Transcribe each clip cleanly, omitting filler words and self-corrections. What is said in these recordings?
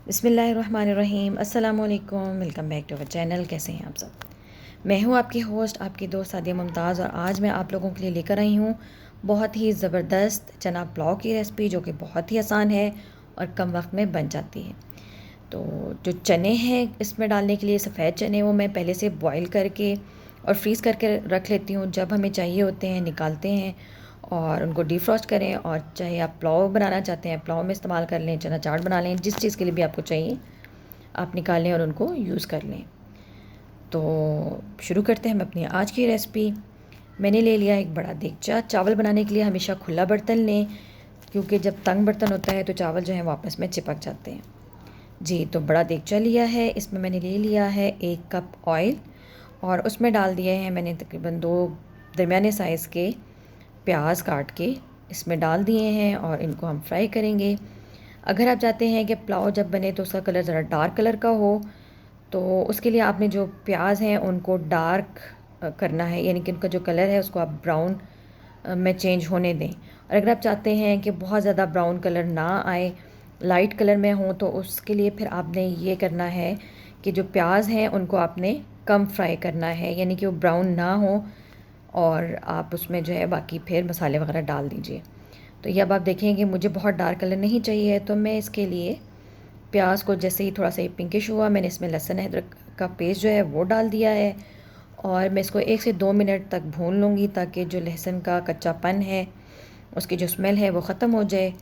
बिस्मिल्लाहिर्रहमानिर्रहीम। अस्सलाम वालेकुम। Welcome back to our channel. कैसे हैं आप सब? मैं हूं आपकी होस्ट, आपकी दोस्त सादिया मुमताज़, और आज मैं आप लोगों के लिए लेकर आई हूं बहुत ही ज़बरदस्त चना पुलाव की रेसिपी, जो कि बहुत ही आसान है और कम वक्त में बन जाती है। तो जो चने हैं इसमें डालने के लिए, सफ़ेद चने, वो मैं पहले से बॉईल करके और फ्रीज़ करके रख लेती हूँ। जब हमें चाहिए होते हैं निकालते हैं और उनको डीफ्रॉस्ट करें, और चाहे आप पुलाव बनाना चाहते हैं पुलाव में इस्तेमाल कर लें, चना चाट बना लें, जिस चीज़ के लिए भी आपको चाहिए आप निकाल लें और उनको यूज़ कर लें। तो शुरू करते हैं हम अपनी आज की रेसिपी। मैंने ले लिया एक बड़ा देगचा। चावल बनाने के लिए हमेशा खुला बर्तन लें, क्योंकि जब तंग बर्तन होता है तो चावल जो है वापस में चिपक जाते हैं। जी, तो बड़ा देगचा लिया है, इसमें मैंने ले लिया है 1 कप ऑयल, और उसमें डाल दिए हैं मैंने तकरीबन 2 दरमियाने साइज़ के प्याज काट के इसमें डाल दिए हैं, और इनको हम फ्राई करेंगे। अगर आप चाहते हैं कि पुलाव जब बने तो उसका कलर ज़रा डार्क कलर का हो, तो उसके लिए आपने जो प्याज हैं उनको डार्क करना है, यानी कि उनका जो कलर है उसको आप ब्राउन में चेंज होने दें। और अगर आप चाहते हैं कि बहुत ज़्यादा ब्राउन कलर ना आए, लाइट कलर में हो, तो उसके लिए फिर आपने ये करना है कि जो प्याज हैं उनको आपने कम फ्राई करना है, यानी कि वो ब्राउन ना हो, और आप उसमें जो है बाकी फिर मसाले वगैरह डाल दीजिए। तो ये अब आप देखेंगे कि मुझे बहुत डार्क कलर नहीं चाहिए, तो मैं इसके लिए प्याज को जैसे ही थोड़ा सा पिंकिश हुआ, मैंने इसमें लहसुन अदरक का पेस्ट जो है वो डाल दिया है, और मैं इसको 1 से 2 मिनट तक भून लूँगी, ताकि जो लहसुन का कच्चापन है उसकी जो स्मेल है वो ख़त्म हो जाए।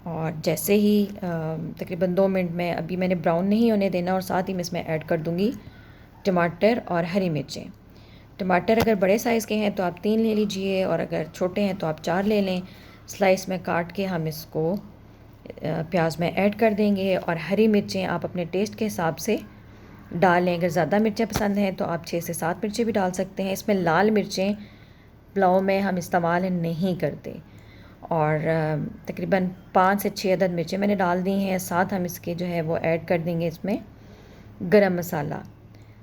और जैसे ही तकरीबन 2 मिनट में, अभी मैंने ब्राउन नहीं होने देना, और साथ ही मैं इसमें ऐड कर दूँगी टमाटर और हरी मिर्चें। टमाटर अगर बड़े साइज़ के हैं तो आप 3 ले लीजिए, और अगर छोटे हैं तो आप 4 ले लें। स्लाइस में काट के हम इसको प्याज में ऐड कर देंगे, और हरी मिर्चें आप अपने टेस्ट के हिसाब से डाल लें। अगर ज़्यादा मिर्चें पसंद हैं तो आप 6 से 7 मिर्चें भी डाल सकते हैं। इसमें लाल मिर्चें पुलाव में हम इस्तेमाल नहीं करते। और तकरीबन 5 से 6 अदद मिर्चें मैंने डाल दी हैं। साथ हम इसके जो है वो ऐड कर देंगे इसमें गरम मसाला।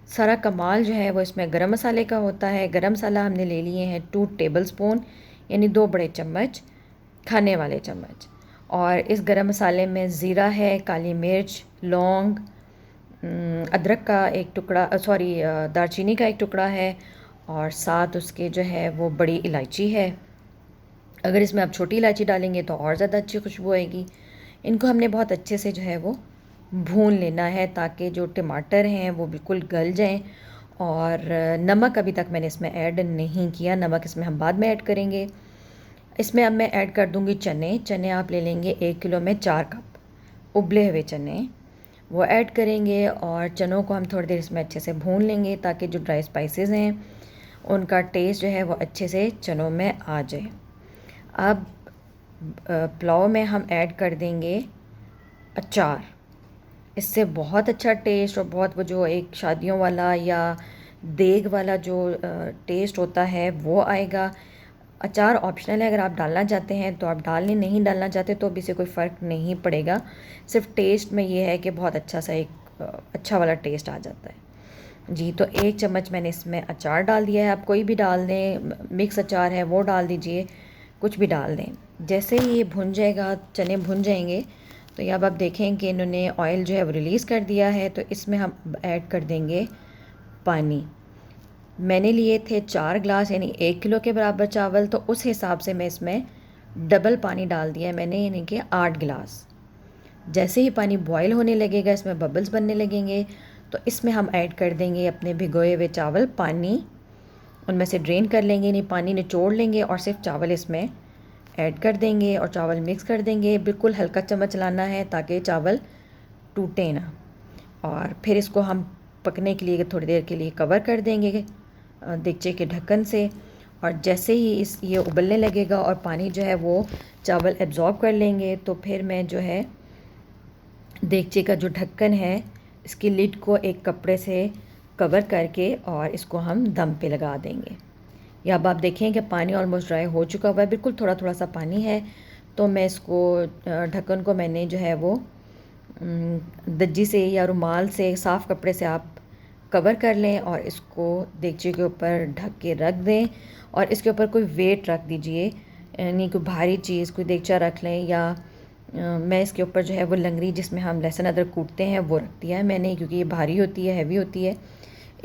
सारा कमाल जो है वो इसमें गरम मसाले का होता है। गरम मसाला हमने ले लिए हैं 2 टेबल स्पून, यानी 2 बड़े चम्मच, खाने वाले चम्मच। और इस गरम मसाले में ज़ीरा है, काली मिर्च, लौंग, अदरक का एक टुकड़ा, दालचीनी का एक टुकड़ा है, और साथ उसके जो है वो बड़ी इलायची है। अगर इसमें आप छोटी इलायची डालेंगे तो और ज़्यादा अच्छी खुशबू आएगी। इनको हमने बहुत अच्छे से जो है वो भून लेना है, ताकि जो टमाटर हैं वो बिल्कुल गल जाएं। और नमक अभी तक मैंने इसमें ऐड नहीं किया, नमक इसमें हम बाद में ऐड करेंगे। इसमें अब मैं ऐड कर दूंगी चने। चने आप ले लेंगे 1 किलो में 4 कप उबले हुए चने, वो ऐड करेंगे, और चनों को हम थोड़ी देर इसमें अच्छे से भून लेंगे, ताकि जो ड्राई स्पाइसेस हैं उनका टेस्ट जो है वो अच्छे से चनों में आ जाए। अब पुलाव में हम ऐड कर देंगे अचार। इससे बहुत अच्छा टेस्ट, और बहुत वो जो एक शादियों वाला या देग वाला जो टेस्ट होता है वो आएगा। अचार ऑप्शनल है, अगर आप डालना चाहते हैं तो आप डाल लें, नहीं डालना चाहते तो भी से कोई फ़र्क नहीं पड़ेगा। सिर्फ टेस्ट में ये है कि बहुत अच्छा सा एक अच्छा वाला टेस्ट आ जाता है। जी, तो 1 चम्मच मैंने इसमें अचार डाल दिया है। आप कोई भी डाल दें, मिक्स अचार है वो डाल दीजिए, कुछ भी डाल दें। जैसे ही ये भुन जाएगा, चने भुन जाएंगे, तो ये अब आप देखें कि इन्होंने ऑयल जो है वो रिलीज़ कर दिया है, तो इसमें हम ऐड कर देंगे पानी। मैंने लिए थे 4 ग्लास, यानी 1 किलो के बराबर चावल, तो उस हिसाब से मैं इसमें डबल पानी डाल दिया है मैंने, यानी कि 8 गिलास। जैसे ही पानी बॉयल होने लगेगा, इसमें बबल्स बनने लगेंगे, तो इसमें हम ऐड कर देंगे अपने भिगोए हुए चावल। पानी उनमें से ड्रेन कर लेंगे, यानी पानी निचोड़ लेंगे, और सिर्फ चावल इसमें ऐड कर देंगे, और चावल मिक्स कर देंगे। बिल्कुल हल्का चम्मच चलाना है ताकि चावल टूटे ना। और फिर इसको हम पकने के लिए थोड़ी देर के लिए कवर कर देंगे देगचे के ढक्कन से। और जैसे ही ये उबलने लगेगा और पानी जो है वो चावल एब्ज़ॉर्ब कर लेंगे, तो फिर मैं जो है देगचे का जो ढक्कन है इसकी लिड को एक कपड़े से कवर करके और इसको हम दम पे लगा देंगे। या अब आप देखें कि पानी ऑलमोस्ट ड्राई हो चुका हुआ है, बिल्कुल थोड़ा थोड़ा सा पानी है। तो मैं इसको ढक्कन को मैंने जो है वो दज्जी से या रुमाल से, साफ़ कपड़े से आप कवर कर लें, और इसको देगचे के ऊपर ढक के रख दें, और इसके ऊपर कोई वेट रख दीजिए, यानी कोई भारी चीज़, कोई देगचा रख लें, या मैं इसके ऊपर जो है वो लंगड़ी जिसमें हम लहसुन अदरक कूटते हैं वो रख दिया है मैंने, क्योंकि ये भारी होती है, हैवी होती है।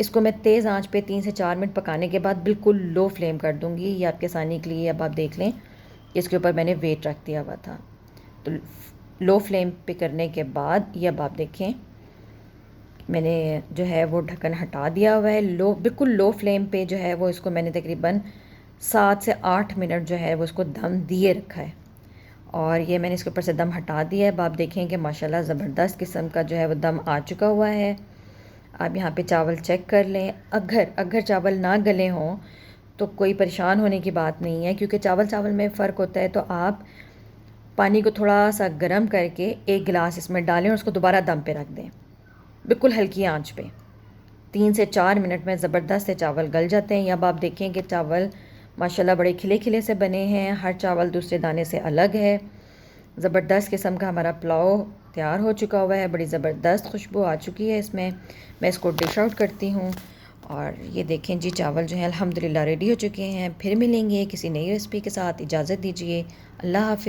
इसको मैं तेज़ आंच पे 3 से 4 मिनट पकाने के बाद बिल्कुल लो फ्लेम कर दूँगी। ये आपके आसानी के लिए अब आप देख लें, इसके ऊपर मैंने वेट रख दिया हुआ था। तो लो फ्लेम पे करने के बाद ये अब आप देखें, मैंने जो है वो ढक्कन हटा दिया हुआ है। बिल्कुल लो फ्लेम पे जो है वो इसको मैंने तकरीबन 7 से 8 मिनट जो है वो इसको दम दिए रखा है। और ये मैंने इसके ऊपर से दम हटा दिया है। अब आप देखें कि माशाल्लाह ज़बरदस्त किस्म का जो है वो दम आ चुका हुआ है। आप यहाँ पे चावल चेक कर लें। अगर चावल ना गले हों तो कोई परेशान होने की बात नहीं है, क्योंकि चावल में फ़र्क होता है। तो आप पानी को थोड़ा सा गर्म करके 1 गिलास इसमें डालें और उसको दोबारा दम पे रख दें, बिल्कुल हल्की आंच पे। 3 से 4 मिनट में ज़बरदस्त से चावल गल जाते हैं। अब आप देखें कि चावल माशाल्लाह बड़े खिले खिले से बने हैं, हर चावल दूसरे दाने से अलग है। ज़बरदस्त किस्म का हमारा पुलाव तैयार हो चुका हुआ है, बड़ी ज़बरदस्त खुशबू आ चुकी है इसमें। मैं इसको डिश आउट करती हूँ। और ये देखें जी, चावल जो हैं अल्हम्दुलिल्लाह रेडी हो चुके हैं। फिर मिलेंगे किसी नई रेसिपी के साथ, इजाज़त दीजिए, अल्लाह हाफ़िज़।